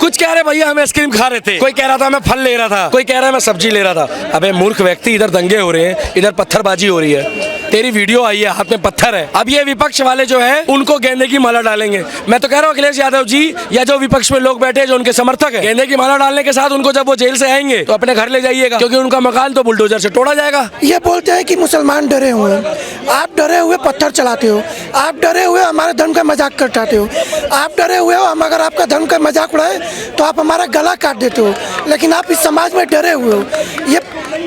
कुछ कह रहे भैया हम आइसक्रीम खा रहे थे, कोई कह रहा था मैं फल ले रहा था, कोई कह रहा है मैं सब्जी ले रहा था। अबे मूर्ख व्यक्ति, इधर दंगे हो रहे हैं, इधर पत्थरबाजी हो रही है, तेरी वीडियो आई है, हाथ में पत्थर है। अब ये विपक्ष वाले जो है उनको गेंदे की माला डालेंगे। मैं तो कह रहा हूँ अखिलेश यादव जी या जो विपक्ष में लोग बैठे हैं जो उनके समर्थक है, गेंदे की माला डालने के साथ उनको जब वो जेल से आएंगे तो अपने घर ले जाइएगा, क्योंकि उनका मकान तो बुलडोजर से तोड़ा जाएगा। ये बोलते हैं कि मुसलमान डरे हुए हैं, आप डरे हुए पत्थर चलाते हो, आप डरे हुए हमारे धर्म का मजाक करते हो, आप डरे हुए हो हम अगर आपका धर्म का मजाक उड़ाए तो आप हमारा गला काट देते हो, लेकिन आप इस समाज में डरे हुए हो। ये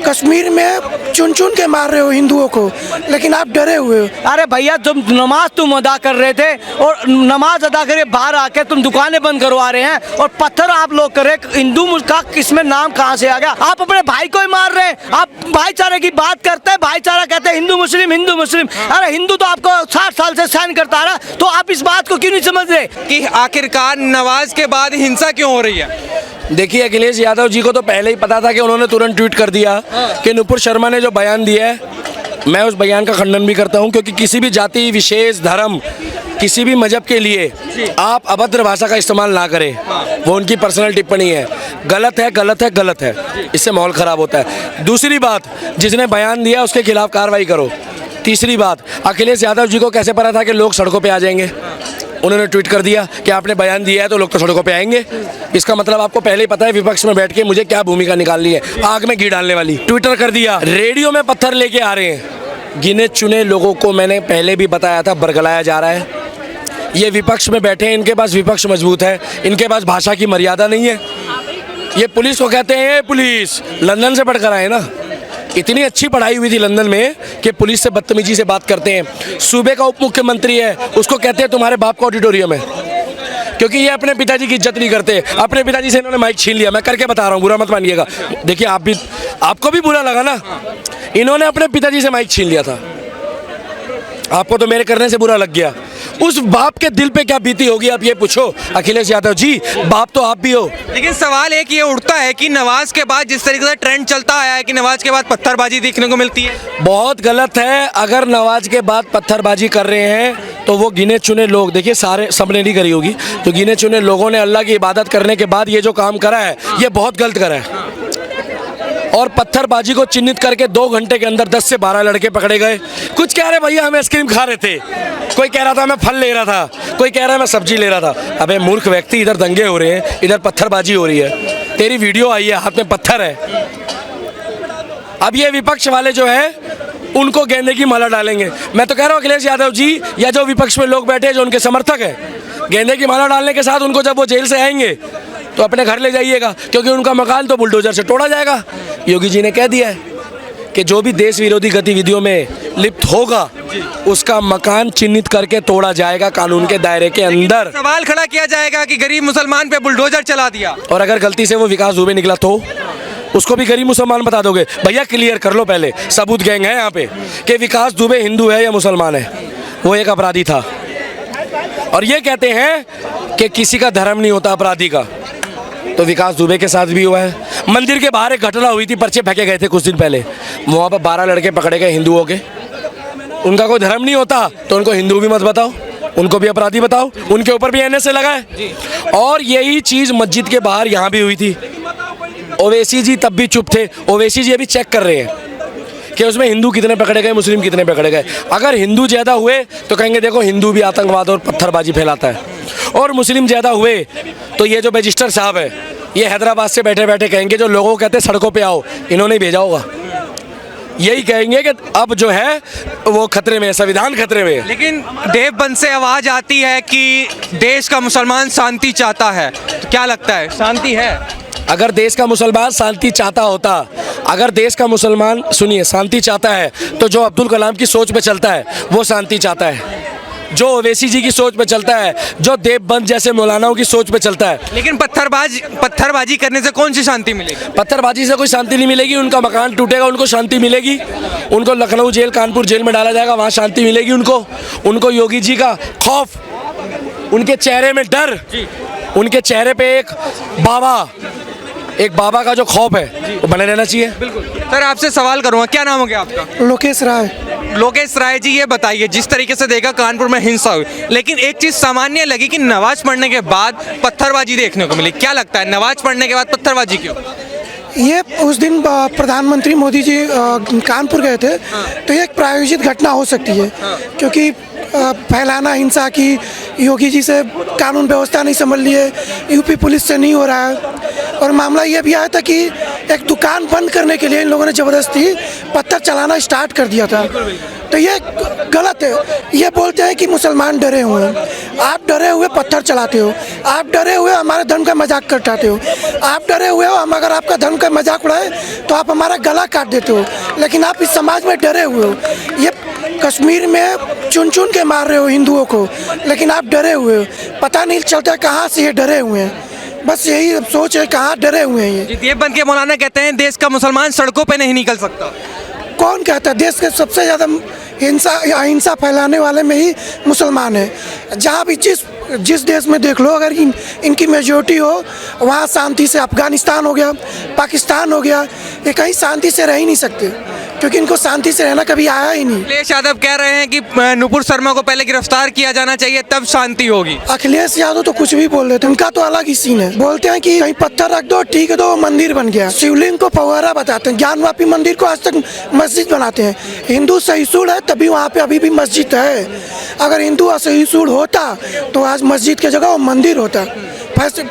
कश्मीर में चुन चुन के मार रहे हो हिंदुओं को, लेकिन आप डरे हुए हो। अरे भैया तुम अदा कर रहे थे और नमाज अदा करे बाहर आके तुम दुकानें बंद करवा रहे हैं और पत्थर आप लोग करे। हिंदू का किसमें नाम कहाँ से आ गया? आप अपने भाई को ही मार रहे हैं। आप भाईचारे की बात करते हैं, भाईचारा कहते हैं हिंदू मुस्लिम हिंदू मुस्लिम। अरे हिंदू तो आपको 60 साल से सहन करता आ रहा, तो आप इस बात को क्यों नहीं समझ रहे कि आखिरकार नवाज के बाद हिंसा क्यों हो रही है? देखिए अखिलेश यादव जी को तो पहले ही पता था कि उन्होंने तुरंत ट्वीट कर दिया कि नुपुर शर्मा ने जो बयान दिया है, मैं उस बयान का खंडन भी करता हूं, क्योंकि किसी भी जाति विशेष धर्म किसी भी मजहब के लिए आप अभद्र भाषा का इस्तेमाल ना करें। वो उनकी पर्सनल टिप्पणी है, गलत है गलत है गलत है, इससे माहौल ख़राब होता है। दूसरी बात, जिसने बयान दिया उसके खिलाफ कार्रवाई करो। तीसरी बात, अखिलेश यादव जी को कैसे पता था कि लोग सड़कों पे आ जाएंगे? उन्होंने ट्वीट कर दिया कि आपने बयान दिया है तो लोग तो सड़कों पे आएंगे। इसका मतलब आपको पहले ही पता है विपक्ष में बैठ के मुझे क्या भूमिका निकालनी है, आग में घी डालने वाली। ट्विटर कर दिया, रेडियो में पत्थर लेके आ रहे हैं। गिने चुने लोगों को मैंने पहले भी बताया था बरगलाया जा रहा है। ये विपक्ष में बैठे हैं, इनके पास विपक्ष मजबूत है, इनके पास भाषा की मर्यादा नहीं है। ये पुलिस को कहते हैं पुलिस, लंदन से पढ़कर आए ना, इतनी अच्छी पढ़ाई हुई थी लंदन में कि पुलिस से बदतमीजी से बात करते हैं। सूबे का उप मुख्यमंत्री है, उसको कहते हैं तुम्हारे बाप का ऑडिटोरियम है, क्योंकि ये अपने पिताजी की इज्जत नहीं करते। अपने पिताजी से इन्होंने माइक छीन लिया, मैं करके बता रहा हूँ, बुरा मत मानिएगा। देखिए आपको भी बुरा लगा ना, इन्होंने अपने पिताजी से माइक छीन लिया था, आपको तो मेरे करने से बुरा लग गया। उस बाप के दिल पे क्या बीती होगी आप ये पूछो अखिलेश यादव जी, बाप तो आप भी हो। लेकिन सवाल एक ये उठता है कि नवाज के बाद जिस तरीके से ट्रेंड चलता आया है कि नवाज के बाद पत्थरबाजी देखने को मिलती है, बहुत गलत है। अगर नवाज के बाद पत्थरबाजी कर रहे हैं तो वो गिने चुने लोग, देखिए सारे सबने नहीं करी होगी, तो गिने चुने लोगों ने अल्लाह की इबादत करने के बाद ये जो काम करा है ये बहुत गलत करा है। और पत्थरबाजी को चिन्हित करके 2 घंटे के अंदर 10 से 12 लड़के पकड़े गए। कुछ कह रहे भैया हम आइसक्रीम खा रहे थे, कोई कह रहा था मैं फल ले रहा था, कोई कह रहा है मैं सब्जी ले रहा था। अबे मूर्ख व्यक्ति, इधर दंगे हो रहे हैं, इधर पत्थरबाजी हो रही है, तेरी वीडियो आई है, हाथ में पत्थर है। अब ये विपक्ष वाले जो है उनको गेंदे की माला डालेंगे। मैं तो कह रहा हूँ अखिलेश यादव जी या जो विपक्ष में लोग बैठे हैं जो उनके समर्थक है, गेंदे की माला डालने के साथ उनको जब वो जेल से आएंगे तो अपने घर ले जाइएगा, क्योंकि उनका मकान तो बुलडोजर से तोड़ा जाएगा। योगी जी ने कह दिया है कि जो भी देश विरोधी गतिविधियों में लिप्त होगा उसका मकान चिन्हित करके तोड़ा जाएगा कानून के दायरे के अंदर। सवाल खड़ा किया जाएगा कि गरीब मुसलमान पे बुलडोजर चला दिया, और अगर गलती से वो विकास दुबे निकला तो उसको भी गरीब मुसलमान बता दोगे? भैया क्लियर कर लो, पहले सबूत गैंग है यहाँ पे कि विकास दुबे हिंदू है या मुसलमान है। वो एक अपराधी था, और ये कहते हैं कि किसी का धर्म नहीं होता अपराधी का, तो विकास दुबे के साथ भी हुआ है। मंदिर के बाहर एक घटना हुई थी, पर्चे फेंके गए थे कुछ दिन पहले, वहाँ पर 12 लड़के पकड़े गए हिंदुओं के। उनका कोई धर्म नहीं होता तो उनको हिंदू भी मत बताओ, उनको भी अपराधी बताओ, उनके ऊपर भी NSA लगाए। और यही चीज़ मस्जिद के बाहर यहाँ भी हुई थी। ओवैसी जी तब भी चुप थे, ओवैसी जी अभी चेक कर रहे हैं कि उसमें हिंदू कितने पकड़े गए, मुस्लिम कितने पकड़े गए। अगर हिंदू ज़्यादा हुए तो कहेंगे देखो हिंदू भी आतंकवाद और पत्थरबाजी फैलाता है, और मुस्लिम ज़्यादा हुए तो ये जो रजिस्टर साहब है ये हैदराबाद से बैठे बैठे कहेंगे जो लोगों को कहते हैं सड़कों पे आओ, इन्होंने भेजा होगा। यही कहेंगे कि अब जो है वो खतरे में, संविधान खतरे में। लेकिन देवबंद से आवाज आती है कि देश का मुसलमान शांति चाहता है, तो क्या लगता है शांति है? अगर देश का मुसलमान शांति चाहता होता, अगर देश का मुसलमान सुनिए शांति चाहता है तो जो अब्दुल कलाम की सोच पे चलता है वो शांति चाहता है, जो ओवैसी जी की सोच पे चलता है, जो देवबंद जैसे मौलानाओं की सोच पे चलता है। लेकिन पत्थरबाजी करने से कौन सी शांति मिलेगी? पत्थरबाजी से कोई शांति नहीं मिलेगी। उनका मकान टूटेगा, उनको शांति मिलेगी। उनको लखनऊ जेल, कानपुर जेल में डाला जाएगा, वहाँ शांति मिलेगी उनको योगी जी का खौफ, उनके चेहरे में डर, उनके चेहरे पे एक बाबा का जो खौफ है वो बने रहना चाहिए। बिल्कुल। सर आपसे सवाल करूँगा, क्या नाम हो गया आपका? लोकेश राय। लोकेश राय जी ये बताइए, जिस तरीके से देखा कानपुर में हिंसा हुई, लेकिन एक चीज सामान्य लगी कि नमाज पढ़ने के बाद पत्थरबाजी देखने को मिली। क्या लगता है नमाज पढ़ने के बाद पत्थरबाजी क्यों? ये उस दिन प्रधानमंत्री मोदी जी कानपुर गए थे, तो ये एक प्रायोजित घटना हो सकती है, क्योंकि फैलाना हिंसा की योगी जी से कानून व्यवस्था नहीं समझ लिए, यूपी पुलिस से नहीं हो रहा है। और मामला ये भी आया था कि एक दुकान बंद करने के लिए इन लोगों ने ज़बरदस्ती पत्थर चलाना स्टार्ट कर दिया था। तो ये गलत है। ये बोलते हैं कि मुसलमान डरे हुए हैं, आप डरे हुए पत्थर चलाते हो, आप डरे हुए हमारे धर्म का मजाक करते हो, आप डरे हुए हो हम अगर आपका धर्म का मजाक उड़ाए तो आप हमारा गला काट देते हो, लेकिन आप इस समाज में डरे हुए हो। ये कश्मीर में चुन चुन के मार रहे हो हिंदुओं को, लेकिन आप डरे हुए हो, पता नहीं चलता कहाँ से ये डरे हुए हैं। बस यही सोच है, कहाँ डरे हुए हैं ये। देवबंद के मौलाना कहते हैं देश का मुसलमान सड़कों पे नहीं निकल सकता। कौन कहता है? देश के सबसे ज़्यादा हिंसा फैलाने वाले में ही मुसलमान है। जहाँ भी जिस देश में देख लो, अगर इनकी मेजोरिटी हो वहाँ शांति से, अफगानिस्तान हो गया, पाकिस्तान हो गया, ये कहीं शांति से रह ही नहीं सकते, क्योंकि इनको शांति से रहना कभी आया ही नहीं। अखिलेश यादव कह रहे हैं कि नुपुर शर्मा को पहले गिरफ्तार किया जाना चाहिए, तब शांति होगी। अखिलेश यादव तो कुछ भी बोल देते हैं, उनका तो अलग ही सीन है। बोलते हैं कि कहीं पत्थर रख दो, ठीक है, तो मंदिर बन गया। शिवलिंग को फव्वारा बताते हैं, ज्ञानवापी मंदिर को आज तक मस्जिद बनाते हैं। हिंदू सहिष्णु है तभी वहाँ पे अभी भी मस्जिद है। अगर हिंदू असहिष्णु होता तो आज मस्जिद की जगह वो मंदिर होता।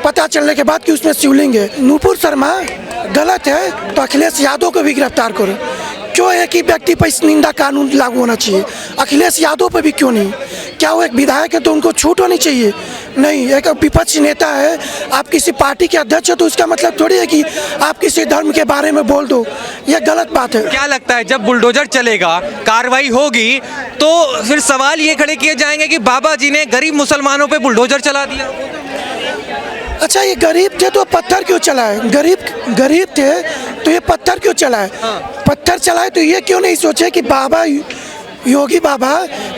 पता चलने के बाद कि उसमें शिवलिंग है। नुपुर शर्मा गलत है तो अखिलेश यादव को भी गिरफ्तार करो। क्यों एक ही व्यक्ति पर इस निंदा कानून लागू होना चाहिए, अखिलेश यादव पर भी क्यों नहीं? क्या वो एक विधायक है तो उनको छूट होनी चाहिए? नहीं, एक विपक्ष नेता है, आप किसी पार्टी के अध्यक्ष हो तो उसका मतलब थोड़ी है कि आप किसी धर्म के बारे में बोल दो। ये गलत बात है। क्या लगता है जब बुलडोजर चलेगा, कार्रवाई होगी, तो फिर सवाल ये खड़े किए जाएंगे कि बाबा जी ने गरीब मुसलमानों पे बुलडोजर चला दिया? अच्छा, ये गरीब थे तो पत्थर क्यों चलाए? गरीब थे तो ये पत्थर क्यों चलाए? पत्थर चलाए तो ये क्यों नहीं सोचे कि बाबा योगी बाबा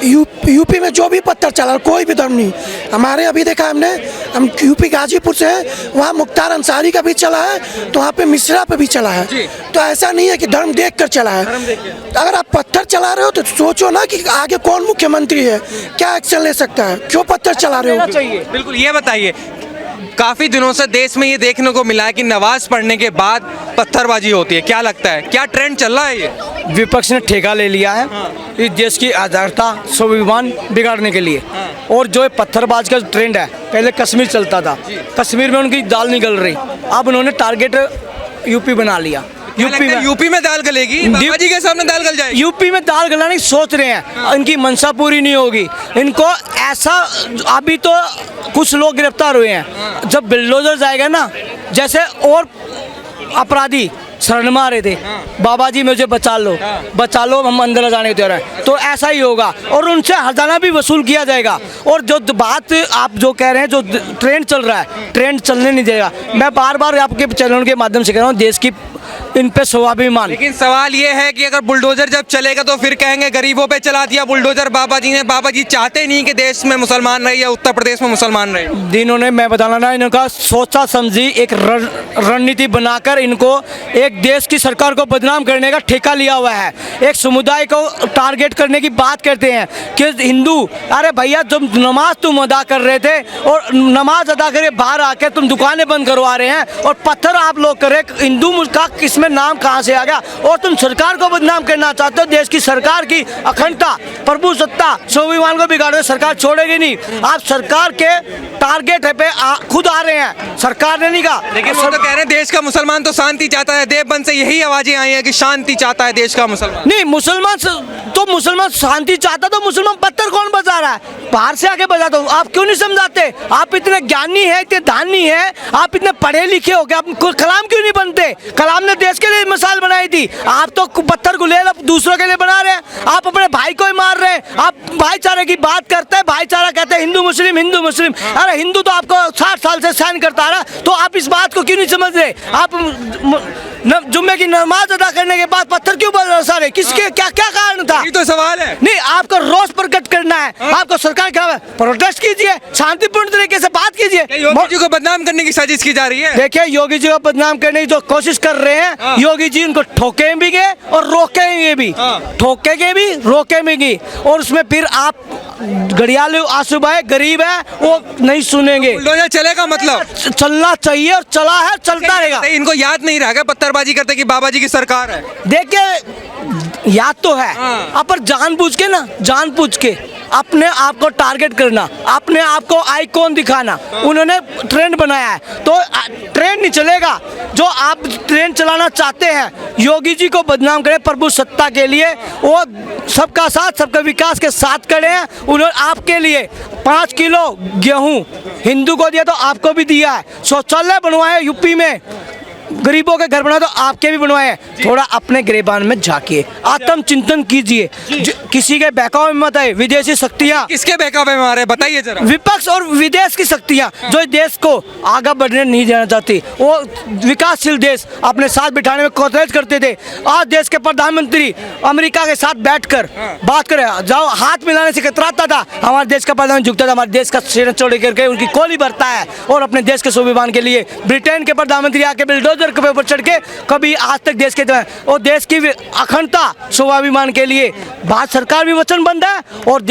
यूपी में जो भी पत्थर चला, कोई भी धर्म नहीं। हमारे अभी देखा हमने, हम यूपी गाजीपुर से हैं, वहाँ मुख्तार अंसारी का भी चला है, तो वहाँ पे मिश्रा पे भी चला है। तो ऐसा नहीं है कि धर्म देख कर चला है। अगर आप पत्थर चला रहे हो तो सोचो ना कि आगे कौन मुख्यमंत्री है, क्या एक्शन ले सकता है, क्यों पत्थर चला रहे हो? बिल्कुल, ये बताइए, काफी दिनों से देश में ये देखने को मिला है कि नमाज पढ़ने के बाद पत्थरबाजी होती है। क्या लगता है, क्या ट्रेंड चल रहा है ये? विपक्ष ने ठेका ले लिया है इस देश की आधारता, स्वाभिमान बिगाड़ने के लिए। और जो पत्थरबाज का ट्रेंड है, पहले कश्मीर चलता था, कश्मीर में उनकी दाल नहीं गल रही, अब उन्होंने टारगेट यूपी बना लिया। यूपी में दाल गलेगी, बाबा जी के सामने दाल गल जाएगी। यूपी में दाल गलाने की सोच रहे हैं, इनकी मंशा पूरी नहीं होगी। इनको ऐसा, अभी तो कुछ लोग गिरफ्तार हुए हैं, जब बिल्डोजर जाएगा ना, जैसे और अपराधी शरण में आ रहे थे, बाबा जी मुझे बचा लो, हम अंदर जाने दे रहे हैं, तो ऐसा ही होगा और उनसे हर्जाना भी वसूल किया जाएगा। और जो बात आप जो कह रहे हैं, जो ट्रेंड चल रहा है, ट्रेंड चलने नहीं देगा। मैं बार बार आपके चैनल के माध्यम से कह रहा हूँ, देश की इन पे स्वाभिमान। लेकिन सवाल ये है कि अगर बुलडोजर जब चलेगा तो फिर कहेंगे गरीबों पे चला दिया बुलडोजर बाबा जी ने। बाबा जी चाहते नहीं कि देश में मुसलमान रहे या उत्तर प्रदेश में मुसलमान रहे। इन्होंने, मैं बताना ना, इनका सोचा समझी एक रणनीति बनाकर इनको एक देश की सरकार को बदनाम करने का ठेका लिया हुआ है। एक समुदाय को टारगेट करने की बात करते हैं कि हिंदू, अरे भैया जब नमाज तुम अदा कर रहे थे और नमाज अदा करके बाहर आके तुम दुकानें बंद करवा रहे हैं और पत्थर आप लोग कर रहे, हिंदू का किसमें नाम कहां से आ गया? और तुम सरकार को बदनाम करना चाहते हो। देश की सरकार की अखंडता, प्रभुसत्ता, स्वाभिमान को बिगाड़, सरकार छोड़ेगी नहीं। आप सरकार के टारगेट पे खुद आ रहे हैं, सरकार ने नहीं कहा। लेकिन वो तो कह रहे हैं देश का मुसलमान तो शांति चाहता है। देवबंद से यही आवाजें आई हैं कि शांति चाहता है देश का मुसलमान। नहीं, मुसलमान शांति चाहता तो मुसलमान पत्थर कौन बजा रहा है? बाहर से आके बजाता हूँ। आप क्यों नहीं समझाते? आप इतने ज्ञानी है, इतने दानी है, आप इतने पढ़े लिखे हो गए, आप कलाम क्यों नहीं बनते? कलाम ने देश के लिए मिसाल बनाई थी। आप तो पत्थर को ले दूसरों के लिए बना रहे हैं। आप अपने भाई को ही मार रहे हैं। आप भाईचारे की बात करते हैं, भाईचारा कहते हैं हिंदू मुस्लिम, हिंदू मुस्लिम। अरे हिंदू तो आपको 60 साल से सहन करता रहा, तो आप इस बात को क्यों नहीं समझ रहे? आप जुम्मे की नमाज अदा करने के बाद पत्थर क्यों बरसा रहे? किसके क्या क्या कारण था? ये तो सवाल है। नहीं, आपको रोष प्रकट करना है, आपको सरकार के खिलाफ प्रोटेस्ट कीजिए, शांतिपूर्ण तरीके से बात कीजिए। योगी जी को बदनाम करने की साजिश की जा रही है। देखिए, योगी जी को बदनाम करने की जो कोशिश कर रहे हैं, योगी जी उनको ठोकेंगे और रोकेंगे भी, ठोकेंगे भी, रोकेंगे भी, और उसमें फिर आप घड़ियाल आंसू बहाए, गरीब है वो नहीं सुनेंगे। बुलडोजर चलेगा मतलब चलना चाहिए और चला है, चलता रहेगा। इनको याद नहीं रहा क्या पत्थरबाजी करते कि बाबा जी की सरकार है? देखिए, याद तो है, पर जानबूझ के ना, जानबूझ के अपने आप को टारगेट करना, अपने आप को आइकॉन दिखाना, उन्होंने ट्रेंड बनाया है, तो ट्रेंड नहीं चलेगा। जो आप ट्रेंड चलाना चाहते हैं, योगी जी को बदनाम करें प्रभु सत्ता के लिए, वो सबका साथ सबका विकास के साथ खड़े हैं। उन्होंने आपके लिए 5 किलो गेहूं हिंदू को दिया तो आपको भी दिया है, शौचालय बनवाए यूपी में, गरीबों के घर बनाए तो आपके भी बनवाए। थोड़ा अपने गिरेबान में झांकिए, आत्मचिंतन कीजिए, किसी के बहकावे में मत आए। विदेशी शक्तियां, किसके बहकावे में आ रहे हैं बताइए जरा। विपक्ष और विदेश की शक्तियां जो इस देश को आगे बढ़ने नहीं देना चाहती, वो विकासशील देश अपने साथ बिठाने में कोशिश करते थे। आज देश के प्रधानमंत्री अमेरिका के साथ बैठकर बात करें, जाओ हाथ मिलाने से कतराता था, हमारे देश का प्रधानमंत्री झुकता था, हमारे देश का सिर चौड़े करके उनकी कोली भरता है, और अपने देश के स्वाभिमान के लिए ब्रिटेन के प्रधानमंत्री आके बिल्डोजर के ऊपर चढ़ के कभी आज तक देश के और देश की अखंडता स्वाभिमान के लिए भारत सरकार भी वचनबद्ध है और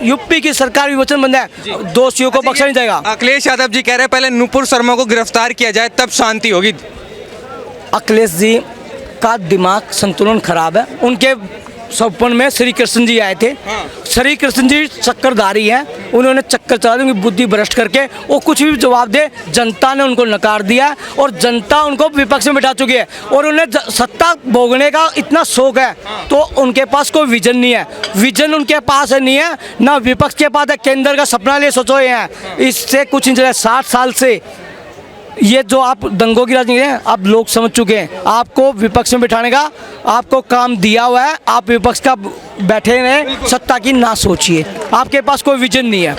यूपी की सरकार भी वचनबद्ध है। दोषियों को बख्शा नहीं जाएगा। अखिलेश यादव जी कह रहे हैं पहले नुपुर शर्मा को गिरफ्तार किया जाए तब शांति होगी। अखिलेश जी का दिमाग संतुलन खराब है। उनके सपन में श्री कृष्ण जी आए थे। श्री कृष्ण जी चक्करधारी हैं, उन्होंने चक्कर चला दी, उनकी बुद्धि भ्रष्ट करके वो कुछ भी जवाब दे, जनता ने उनको नकार दिया और जनता उनको विपक्ष में बिठा चुकी है, और उन्हें सत्ता भोगने का इतना शौक है तो उनके पास कोई विजन नहीं है। विजन उनके पास नहीं है, ना विपक्ष के पास है। केंद्र का सपना लिए सोचो हैं, इससे कुछ नहीं चला। 60 साल से ये जो आप दंगों की राजनीति है, आप लोग समझ चुके हैं। आपको विपक्ष में बिठाने का आपको काम दिया हुआ है, आप विपक्ष का बैठे हैं, सत्ता की ना सोचिए, आपके पास कोई विजन नहीं है।